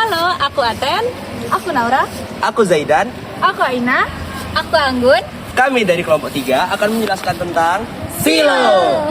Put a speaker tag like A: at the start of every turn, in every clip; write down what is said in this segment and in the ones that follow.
A: Halo, aku Aten.
B: Aku Naura.
C: Aku Zaidan.
B: Aku Aina.
A: Aku Anggun.
C: Kami dari kelompok 3 akan menjelaskan tentang silo.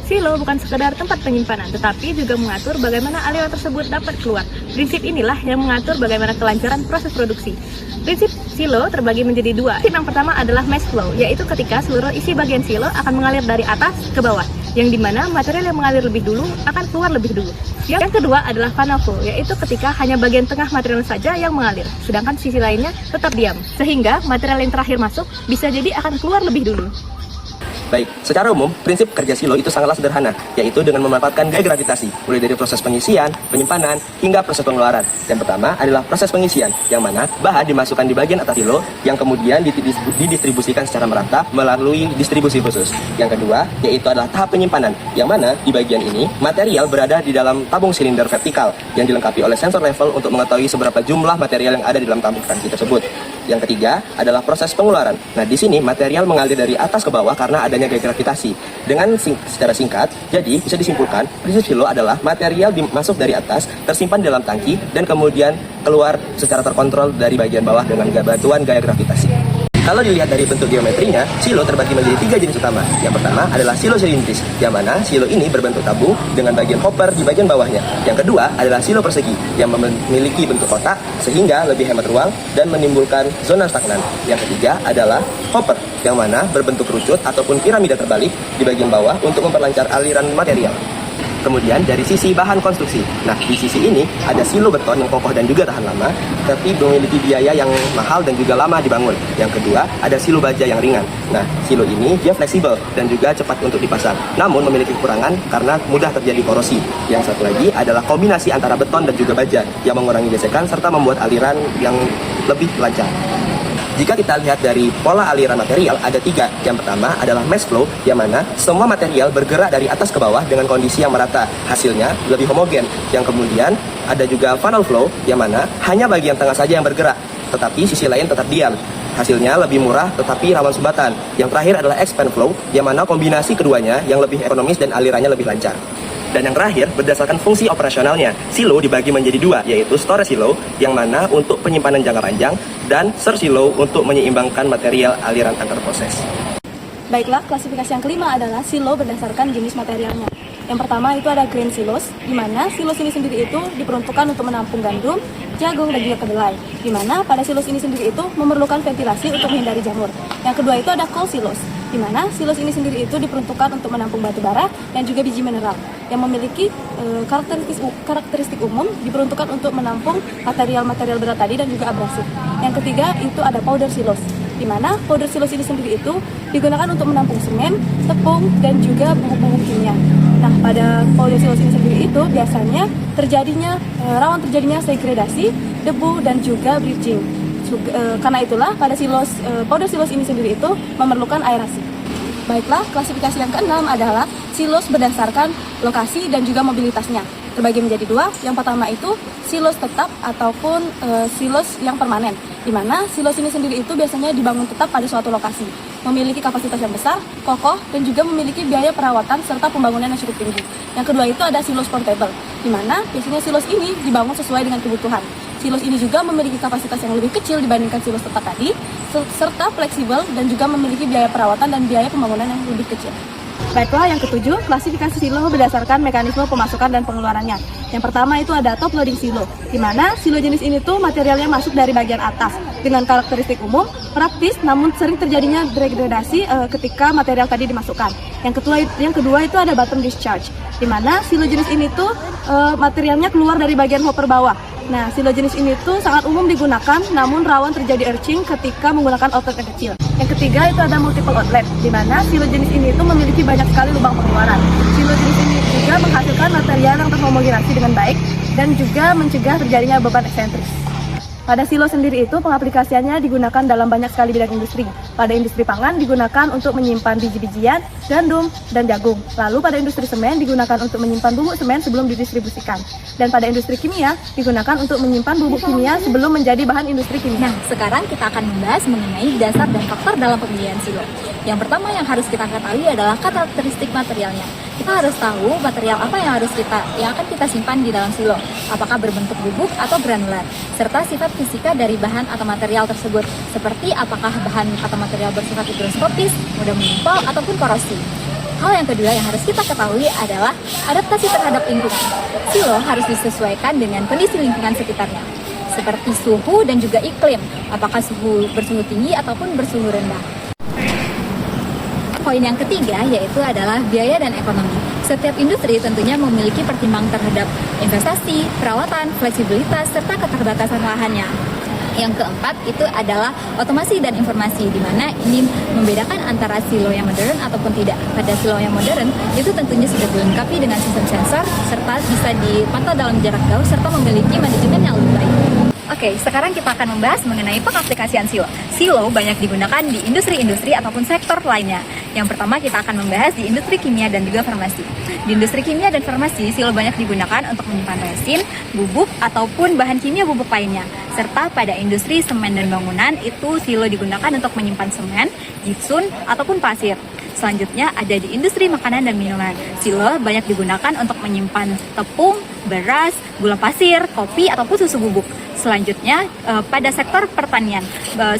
B: Silo bukan sekedar tempat penyimpanan, tetapi juga mengatur bagaimana aliran tersebut dapat keluar. Prinsip inilah yang mengatur bagaimana kelancaran proses produksi. Prinsip silo terbagi menjadi dua. Prinsip yang pertama adalah mass flow, yaitu ketika seluruh isi bagian silo akan mengalir dari atas ke bawah, yang dimana material yang mengalir lebih dulu akan keluar lebih dulu. Yang kedua adalah funnel flow, yaitu ketika hanya bagian tengah material saja yang mengalir, sedangkan sisi lainnya tetap diam, sehingga material yang terakhir masuk bisa jadi akan keluar lebih dulu.
C: Baik, secara umum, prinsip kerja silo itu sangatlah sederhana, yaitu dengan memanfaatkan gaya gravitasi, mulai dari proses pengisian, penyimpanan, hingga proses pengeluaran. Yang pertama adalah proses pengisian, yang mana bahan dimasukkan di bagian atas silo, yang kemudian didistribusikan secara merata melalui distribusi khusus. Yang kedua, yaitu adalah tahap penyimpanan, yang mana di bagian ini, material berada di dalam tabung silinder vertikal, yang dilengkapi oleh sensor level untuk mengetahui seberapa jumlah material yang ada di dalam tabung tangki tersebut. Yang ketiga adalah proses pengeluaran. Nah, di sini material mengalir dari atas ke bawah karena adanya gaya gravitasi. Secara singkat, jadi bisa disimpulkan, prinsip silo adalah material masuk dari atas, tersimpan di dalam tangki, dan kemudian keluar secara terkontrol dari bagian bawah dengan bantuan gaya gravitasi. Kalau dilihat dari bentuk geometrinya, silo terbagi menjadi 3 jenis utama. Yang pertama adalah silo silindris, yang mana silo ini berbentuk tabung dengan bagian hopper di bagian bawahnya. Yang kedua adalah silo persegi, yang memiliki bentuk kotak sehingga lebih hemat ruang dan menimbulkan zona stagnan. Yang ketiga adalah hopper, yang mana berbentuk kerucut ataupun piramida terbalik di bagian bawah untuk memperlancar aliran material. Kemudian dari sisi bahan konstruksi, nah di sisi ini ada silo beton yang kokoh dan juga tahan lama, tapi memiliki biaya yang mahal dan juga lama dibangun. Yang kedua ada silo baja yang ringan. Nah silo ini dia fleksibel dan juga cepat untuk dipasang, namun memiliki kekurangan karena mudah terjadi korosi. Yang satu lagi adalah kombinasi antara beton dan juga baja yang mengurangi gesekan serta membuat aliran yang lebih lancar. Jika kita lihat dari pola aliran material, ada 3. Yang pertama adalah mass flow, yang mana semua material bergerak dari atas ke bawah dengan kondisi yang merata. Hasilnya lebih homogen. Yang kemudian ada juga funnel flow, yang mana hanya bagian tengah saja yang bergerak, tetapi sisi lain tetap diam. Hasilnya lebih murah tetapi rawan sumbatan. Yang terakhir adalah expand flow, yang mana kombinasi keduanya yang lebih ekonomis dan alirannya lebih lancar. Dan yang terakhir, berdasarkan fungsi operasionalnya, silo dibagi menjadi 2, yaitu storage silo, yang mana untuk penyimpanan jangka panjang, dan search silo untuk menyeimbangkan material aliran antar proses.
B: Baiklah, klasifikasi yang kelima adalah silo berdasarkan jenis materialnya. Yang pertama itu ada grain silos, di mana silos ini sendiri itu diperuntukkan untuk menampung gandum, jagung, dan juga kedelai. Di mana pada silos ini sendiri itu memerlukan ventilasi untuk menghindari jamur. Yang kedua itu ada coal silos, di mana silos ini sendiri itu diperuntukkan untuk menampung batu bara dan juga biji mineral yang memiliki karakteristik umum diperuntukkan untuk menampung material-material berat tadi dan juga abrasif. Yang ketiga itu ada powder silos, di mana powder silos ini sendiri itu digunakan untuk menampung semen, tepung, dan juga bubuk-bubuk kimia. Nah, pada powder silos ini sendiri itu biasanya rawan terjadinya segregasi, debu, dan juga bleaching. Karena itulah pada powder silos ini sendiri itu memerlukan aerasi. Baiklah, klasifikasi yang keenam adalah silos berdasarkan lokasi dan juga mobilitasnya. Terbagi menjadi 2. Yang pertama itu silos tetap ataupun silos yang permanen, di mana silos ini sendiri itu biasanya dibangun tetap pada suatu lokasi, memiliki kapasitas yang besar, kokoh, dan juga memiliki biaya perawatan serta pembangunan yang cukup tinggi. Yang kedua itu ada silos portable, di mana biasanya silos ini dibangun sesuai dengan kebutuhan. Silos ini juga memiliki kapasitas yang lebih kecil dibandingkan silos tetap tadi, serta fleksibel dan juga memiliki biaya perawatan dan biaya pembangunan yang lebih kecil. Baiklah, yang ketujuh, klasifikasi silo berdasarkan mekanisme pemasukan dan pengeluarannya. Yang pertama itu ada top loading silo, di mana silo jenis ini tuh materialnya masuk dari bagian atas dengan karakteristik umum, praktis, namun sering terjadinya degradasi ketika material tadi dimasukkan. Yang kedua itu ada bottom discharge, di mana silo jenis ini tuh materialnya keluar dari bagian hopper bawah. Nah, silo jenis ini tuh sangat umum digunakan, namun rawan terjadi arching ketika menggunakan outlet yang kecil. Yang ketiga itu ada multiple outlet, di mana silo jenis ini tuh memiliki banyak sekali lubang pengeluaran. Silo jenis ini juga menghasilkan material yang terhomogenasi dengan baik dan juga mencegah terjadinya beban eksentris. Pada silo sendiri itu pengaplikasiannya digunakan dalam banyak sekali bidang industri. Pada industri pangan digunakan untuk menyimpan biji-bijian, gandum, dan jagung. Lalu pada industri semen digunakan untuk menyimpan bubuk semen sebelum didistribusikan. Dan pada industri kimia digunakan untuk menyimpan bubuk kimia sebelum menjadi bahan industri kimia.
A: Nah, sekarang kita akan membahas mengenai dasar dan faktor dalam pemilihan silo. Yang pertama yang harus kita ketahui adalah karakteristik materialnya. kita harus tahu material apa yang akan kita simpan di dalam silo, apakah berbentuk bubuk atau granular, serta sifat fisika dari bahan atau material tersebut, seperti apakah bahan atau material bersifat higroskopis, mudah mengumpal, ataupun korosi. Hal yang kedua yang harus kita ketahui adalah adaptasi terhadap lingkungan. Silo harus disesuaikan dengan kondisi lingkungan sekitarnya, seperti suhu dan juga iklim, apakah bersuhu tinggi ataupun bersuhu rendah. Poin yang ketiga yaitu adalah biaya dan ekonomi. Setiap industri tentunya memiliki pertimbangan terhadap investasi, perawatan, fleksibilitas, serta keterbatasan lahannya. Yang keempat itu adalah otomasi dan informasi, di mana ini membedakan antara silo yang modern ataupun tidak. Pada silo yang modern itu tentunya sudah dilengkapi dengan sistem sensor, serta bisa dipantau dalam jarak jauh, serta memiliki manajemen yang lebih baik. Oke, sekarang kita akan membahas mengenai pengaplikasian silo. Silo banyak digunakan di industri-industri ataupun sektor lainnya. Yang pertama kita akan membahas di industri kimia dan juga farmasi. Di industri kimia dan farmasi, silo banyak digunakan untuk menyimpan resin, bubuk, ataupun bahan kimia bubuk lainnya. Serta pada industri semen dan bangunan, itu silo digunakan untuk menyimpan semen, gypsum, ataupun pasir. Selanjutnya ada di industri makanan dan minuman. Silo banyak digunakan untuk menyimpan tepung, beras, gula pasir, kopi, ataupun susu bubuk. Selanjutnya pada sektor pertanian,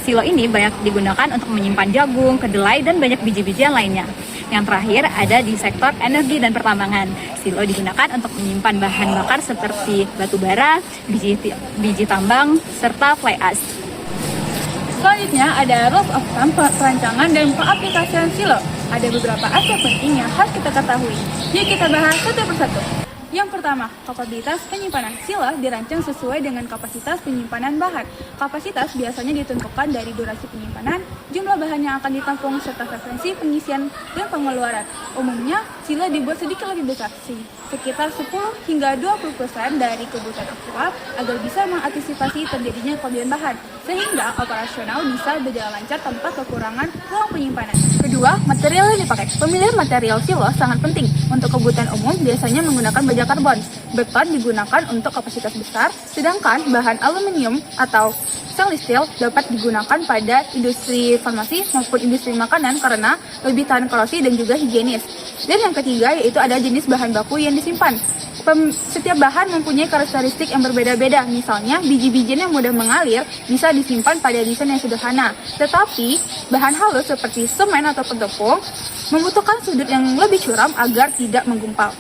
A: silo ini banyak digunakan untuk menyimpan jagung, kedelai, dan banyak biji-bijian lainnya. Yang terakhir ada di sektor energi dan pertambangan. Silo digunakan untuk menyimpan bahan bakar seperti batu bara, biji tambang, serta fly ash.
B: Selanjutnya ada rules of thumb perancangan dan pengaplikasian silo. Ada beberapa aspek penting yang harus kita ketahui. Yuk kita bahas satu persatu. Yang pertama, kapasitas penyimpanan. Silo dirancang sesuai dengan kapasitas penyimpanan bahan. Kapasitas biasanya ditentukan dari durasi penyimpanan, jumlah bahan yang akan ditampung, serta frekuensi pengisian dan pengeluaran. Umumnya, silo dibuat sedikit lebih besar, sekitar 10 hingga 20% dari kebutuhan aktual agar bisa mengantisipasi terjadinya kelebihan bahan, sehingga operasional bisa berjalan lancar tanpa kekurangan ruang penyimpanan. Kedua, material yang dipakai. Pemilihan material silo sangat penting. Untuk kebutuhan umum biasanya menggunakan baja karbon. Beton digunakan untuk kapasitas besar, sedangkan bahan aluminium atau stainless steel dapat digunakan pada industri farmasi maupun industri makanan karena lebih tahan korosi dan juga higienis. Dan yang ketiga yaitu ada jenis bahan baku yang disimpan. Setiap bahan mempunyai karakteristik yang berbeda-beda. Misalnya, biji-bijian yang mudah mengalir bisa disimpan pada desain yang sederhana. Tetapi, bahan halus seperti semen atau tepung membutuhkan sudut yang lebih curam agar tidak menggumpal.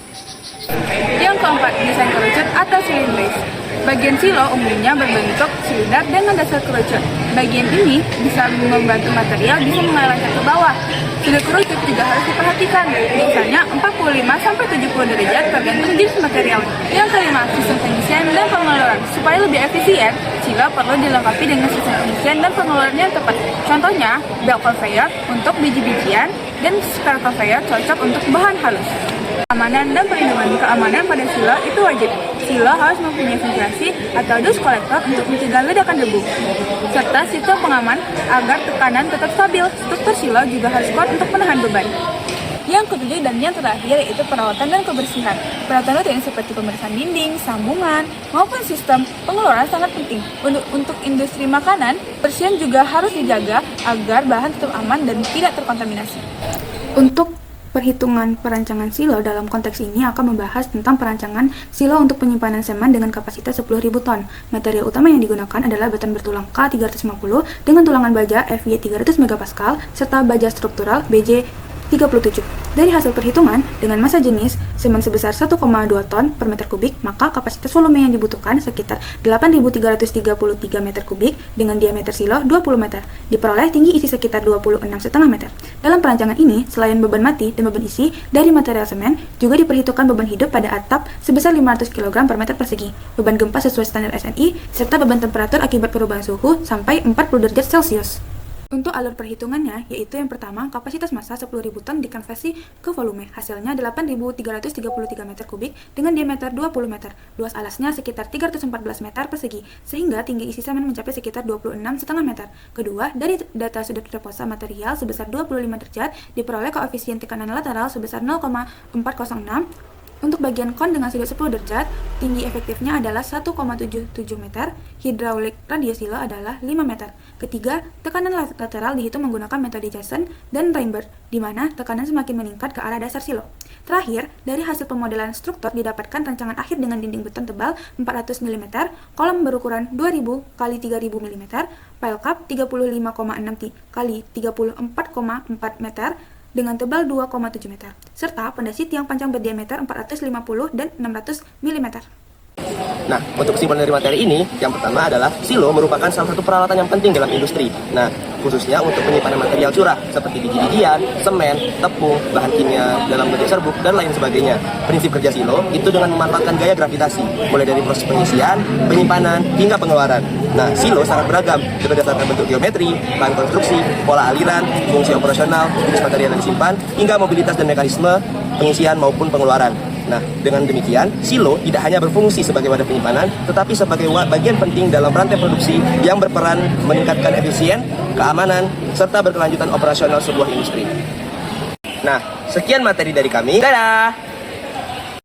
B: Yang keempat, desain kerucut atau silindris. Bagian silo umumnya berbentuk silinder dengan dasar kerucut. Bagian ini bisa membantu material bisa mengalir ke bawah. Sudut kerucut juga harus diperhatikan, biasanya 45-70 derajat tergantung jenis material. Yang kelima, sistem pengisian dan pengeluaran. Supaya lebih efisien, silo perlu dilengkapi dengan sistem pengisian dan pengeluaran yang tepat. Contohnya, belt conveyor untuk biji-bijian dan spare conveyor cocok untuk bahan halus. Keamanan dan perlindungan. Keamanan pada silo itu wajib. Silo harus mempunyai ventilasi atau dust collector untuk mencegah ledakan debu, serta sistem pengaman agar tekanan tetap stabil. Struktur silo juga harus kuat untuk menahan beban. Yang ketujuh dan yang terakhir yaitu perawatan dan kebersihan. Perawatan rutin seperti pembersihan dinding, sambungan, maupun sistem pengeluaran sangat penting. Untuk industri makanan, bersihan juga harus dijaga agar bahan tetap aman dan tidak terkontaminasi. Untuk perhitungan perancangan silo dalam konteks ini akan membahas tentang perancangan silo untuk penyimpanan semen dengan kapasitas 10.000 ton. Material utama yang digunakan adalah beton bertulang K350 dengan tulangan baja FY 300 MPa serta baja struktural BJ 37. Dari hasil perhitungan, dengan massa jenis semen sebesar 1,2 ton per meter kubik, maka kapasitas volume yang dibutuhkan sekitar 8.333 meter kubik dengan diameter silo 20 meter. Diperoleh tinggi isi sekitar 26,5 meter. Dalam perancangan ini, selain beban mati dan beban isi dari material semen, juga diperhitungkan beban hidup pada atap sebesar 500 kg per meter persegi, beban gempa sesuai standar SNI, serta beban temperatur akibat perubahan suhu sampai 40 derajat Celcius. Untuk alur perhitungannya, yaitu yang pertama, kapasitas massa 10.000 ton dikonversi ke volume. Hasilnya 8.333 meter kubik dengan diameter 20 meter. Luas alasnya sekitar 314 meter persegi, sehingga tinggi isi semen mencapai sekitar 26,5 meter. Kedua, dari data sudut reposa material sebesar 25 derajat, diperoleh koefisien tekanan lateral sebesar 0,406. Untuk bagian kon dengan sudut 10 derajat, tinggi efektifnya adalah 1,77 meter, hidraulik radius silo adalah 5 meter. Ketiga, tekanan lateral dihitung menggunakan metode Jason dan Reinberg, di mana tekanan semakin meningkat ke arah dasar silo.
D: Terakhir, dari hasil pemodelan struktur didapatkan rancangan akhir dengan dinding beton tebal 400 mm, kolom berukuran 2000 x 3000 mm, pile cup 35,6 x 34,4 meter dengan tebal 2,7 meter, serta pondasi tiang panjang berdiameter 450 dan 600 mm.
C: Nah, untuk kesimpulan dari materi ini, yang pertama adalah silo merupakan salah satu peralatan yang penting dalam industri. Nah, khususnya untuk penyimpanan material curah seperti biji-bijian, semen, tepung, bahan kimia dalam bentuk serbuk, dan lain sebagainya. Prinsip kerja silo itu dengan memanfaatkan gaya gravitasi, mulai dari proses pengisian, penyimpanan, hingga pengeluaran. Nah, silo sangat beragam, berdasarkan bentuk geometri, bahan konstruksi, pola aliran, fungsi operasional, jenis material yang disimpan, hingga mobilitas dan mekanisme pengisian maupun pengeluaran. Nah, dengan demikian, silo tidak hanya berfungsi sebagai wadah penyimpanan, tetapi sebagai bagian penting dalam rantai produksi yang berperan meningkatkan efisien, keamanan, serta berkelanjutan operasional sebuah industri. Nah, sekian materi dari kami. Dadah!